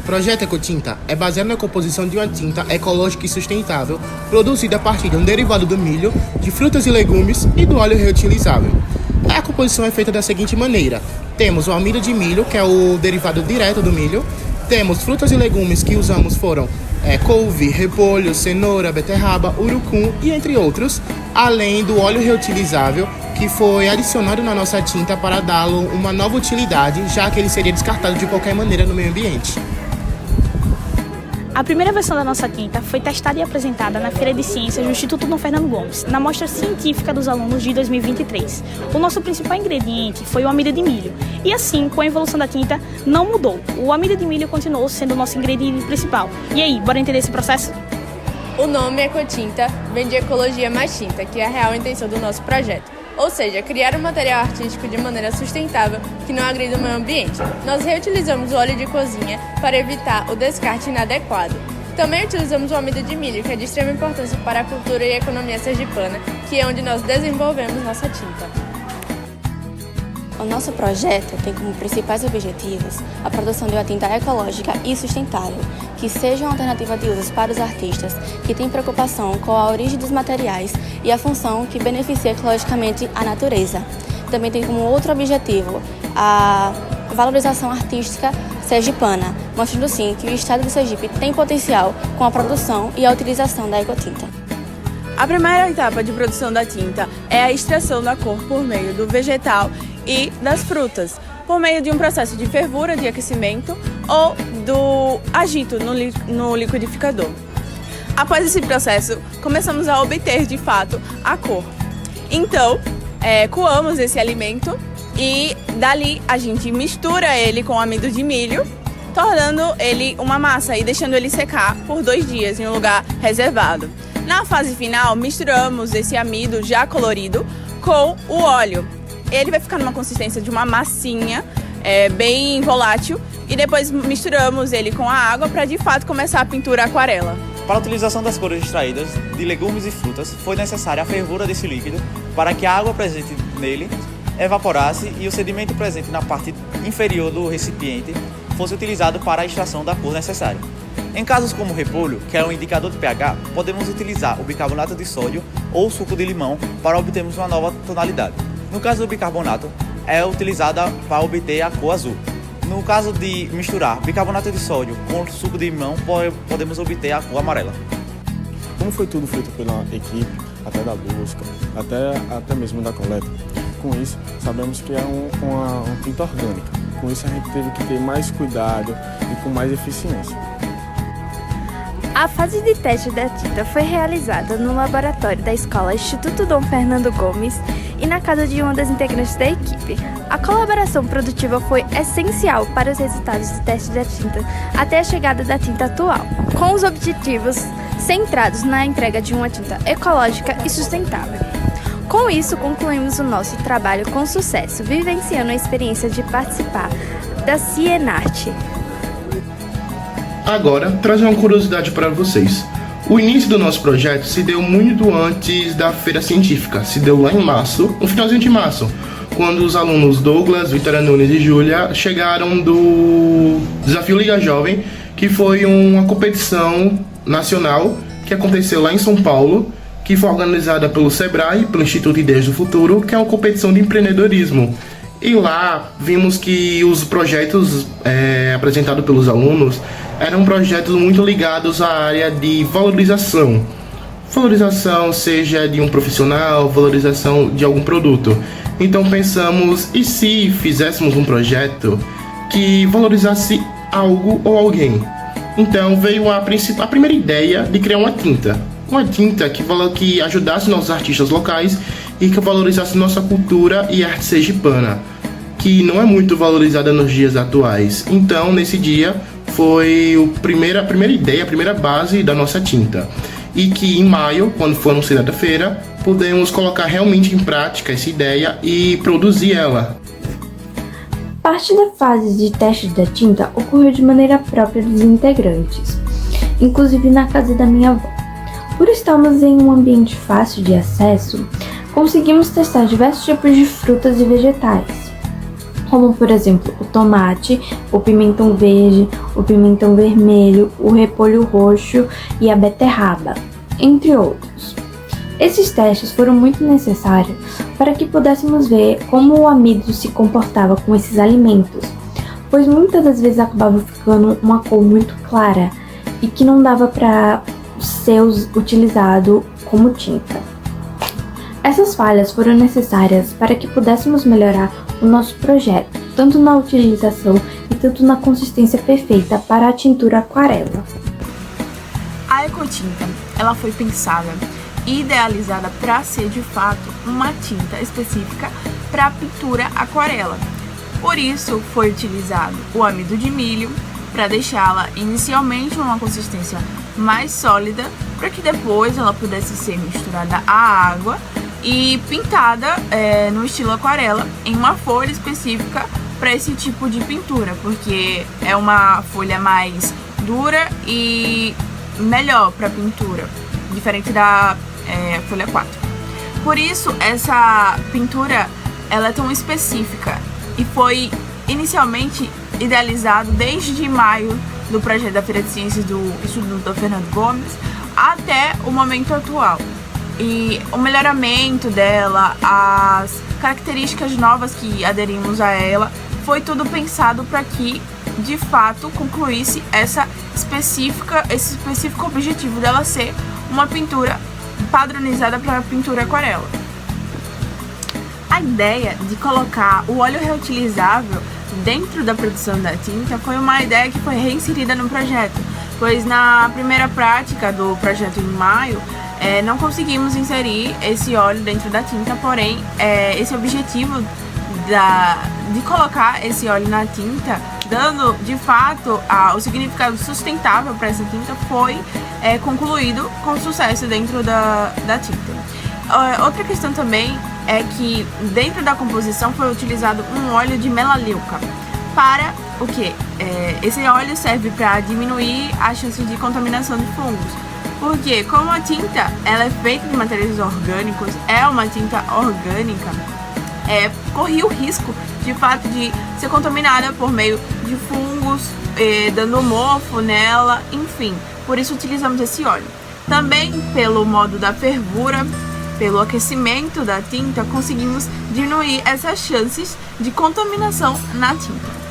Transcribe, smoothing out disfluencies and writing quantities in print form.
O projeto Ecotinta é baseado na composição de uma tinta ecológica e sustentável, produzida a partir de um derivado do milho, de frutas e legumes e do óleo reutilizável. A composição é feita da seguinte maneira: temos o amido de milho, que é o derivado direto do milho, temos frutas e legumes que usamos foram couve, repolho, cenoura, beterraba, urucum e entre outros, além do óleo reutilizável, que foi adicionado na nossa tinta para dá-lo uma nova utilidade, já que ele seria descartado de qualquer maneira no meio ambiente. A primeira versão da nossa tinta foi testada e apresentada na Feira de Ciências do Instituto Dom Fernando Gomes, na mostra científica dos alunos de 2023. O nosso principal ingrediente foi o amido de milho, e assim, com a evolução da tinta, não mudou. O amido de milho continuou sendo o nosso ingrediente principal. E aí, bora entender esse processo? O nome Ecotinta vem de ecologia mais tinta, que é a real intenção do nosso projeto. Ou seja, criar um material artístico de maneira sustentável que não agrida o meio ambiente. Nós reutilizamos o óleo de cozinha para evitar o descarte inadequado. Também utilizamos o amido de milho, que é de extrema importância para a cultura e a economia sergipana, que é onde nós desenvolvemos nossa tinta. O nosso projeto tem como principais objetivos a produção de uma tinta ecológica e sustentável, que seja uma alternativa de usos para os artistas que têm preocupação com a origem dos materiais e a função que beneficia ecologicamente a natureza. Também tem como outro objetivo a valorização artística sergipana, mostrando sim que o estado do Sergipe tem potencial com a produção e a utilização da ecotinta. A primeira etapa de produção da tinta é a extração da cor por meio do vegetal e das frutas, por meio de um processo de fervura, de aquecimento ou do agito no liquidificador. Após esse processo, começamos a obter de fato a cor. Então, coamos esse alimento e dali a gente mistura ele com amido de milho, tornando ele uma massa e deixando ele secar por 2 dias em um lugar reservado. Na fase final, misturamos esse amido já colorido com o óleo. Ele vai ficar numa consistência de uma massinha, bem volátil, e depois misturamos ele com a água para de fato começar a pintura aquarela. Para a utilização das cores extraídas de legumes e frutas, foi necessária a fervura desse líquido para que a água presente nele evaporasse e o sedimento presente na parte inferior do recipiente fosse utilizado para a extração da cor necessária. Em casos como o repolho, que é um indicador de pH, podemos utilizar o bicarbonato de sódio ou suco de limão para obtermos uma nova tonalidade. No caso do bicarbonato, é utilizada para obter a cor azul. No caso de misturar bicarbonato de sódio com suco de limão, podemos obter a cor amarela. Como foi tudo feito pela equipe, até da busca, até mesmo da coleta, com isso, sabemos que é uma tinta orgânica. Com isso, a gente teve que ter mais cuidado e com mais eficiência. A fase de teste da tinta foi realizada no laboratório da Escola Instituto Dom Fernando Gomes e na casa de uma das integrantes da equipe. A colaboração produtiva foi essencial para os resultados do teste da tinta até a chegada da tinta atual, com os objetivos centrados na entrega de uma tinta ecológica e sustentável. Com isso, concluímos o nosso trabalho com sucesso, vivenciando a experiência de participar da Cienarte. Agora, trazer uma curiosidade para vocês. O início do nosso projeto se deu muito antes da feira científica, se deu lá em março, no finalzinho de março, quando os alunos Douglas, Vitória Nunes e Júlia chegaram do Desafio Liga Jovem, que foi uma competição nacional que aconteceu lá em São Paulo, que foi organizada pelo Sebrae, pelo Instituto Ideias do Futuro, que é uma competição de empreendedorismo. E lá vimos que os projetos apresentados pelos alunos eram projetos muito ligados à área de valorização. Valorização seja de um profissional, valorização de algum produto. Então pensamos, e se fizéssemos um projeto que valorizasse algo ou alguém? Então veio a primeira ideia de criar uma tinta que ajudasse nossos artistas locais e que valorizasse nossa cultura e arte sergipana, que não é muito valorizada nos dias atuais. Então, nesse dia, foi a primeira ideia, a primeira base da nossa tinta. E que em maio, quando for anunciada a feira, podemos colocar realmente em prática essa ideia e produzir ela. Parte da fase de teste da tinta ocorreu de maneira própria dos integrantes, inclusive na casa da minha avó. Por estarmos em um ambiente fácil de acesso, conseguimos testar diversos tipos de frutas e vegetais. como por exemplo o tomate, o pimentão verde, o pimentão vermelho, o repolho roxo e a beterraba, entre outros. Esses testes foram muito necessários para que pudéssemos ver como o amido se comportava com esses alimentos, pois muitas das vezes acabava ficando uma cor muito clara e que não dava para ser utilizado como tinta. Essas falhas foram necessárias para que pudéssemos melhorar o nosso projeto, tanto na utilização e tanto na consistência perfeita para a tintura aquarela. A ecotinta, ela foi pensada e idealizada para ser de fato uma tinta específica para pintura aquarela. Por isso foi utilizado o amido de milho para deixá-la inicialmente uma consistência mais sólida, para que depois ela pudesse ser misturada à água e pintada no estilo aquarela em uma folha específica para esse tipo de pintura, porque é uma folha mais dura e melhor para pintura, diferente da folha 4. Por isso essa pintura ela é tão específica e foi inicialmente idealizado desde maio do projeto da Feira de Ciências do Instituto Fernando Gomes até o momento atual. E o melhoramento dela, as características novas que aderimos a ela, foi tudo pensado para que de fato concluísse esse específico objetivo dela ser uma pintura padronizada para a pintura aquarela. A ideia de colocar o óleo reutilizável dentro da produção da tinta foi uma ideia que foi reinserida no projeto, pois na primeira prática do projeto em maio não conseguimos inserir esse óleo dentro da tinta, porém esse objetivo de colocar esse óleo na tinta, dando de fato o significado sustentável para essa tinta, foi concluído com sucesso dentro da tinta. Outra questão também é que dentro da composição foi utilizado um óleo de melaleuca. Para o quê? Esse óleo serve para diminuir a chance de contaminação de fungos, porque como a tinta ela é feita de materiais orgânicos, é uma tinta orgânica, corria o risco de fato de ser contaminada por meio de fungos, dando mofo nela, enfim, por isso utilizamos esse óleo. Também pelo modo da fervura, pelo aquecimento da tinta, conseguimos diminuir essas chances de contaminação na tinta.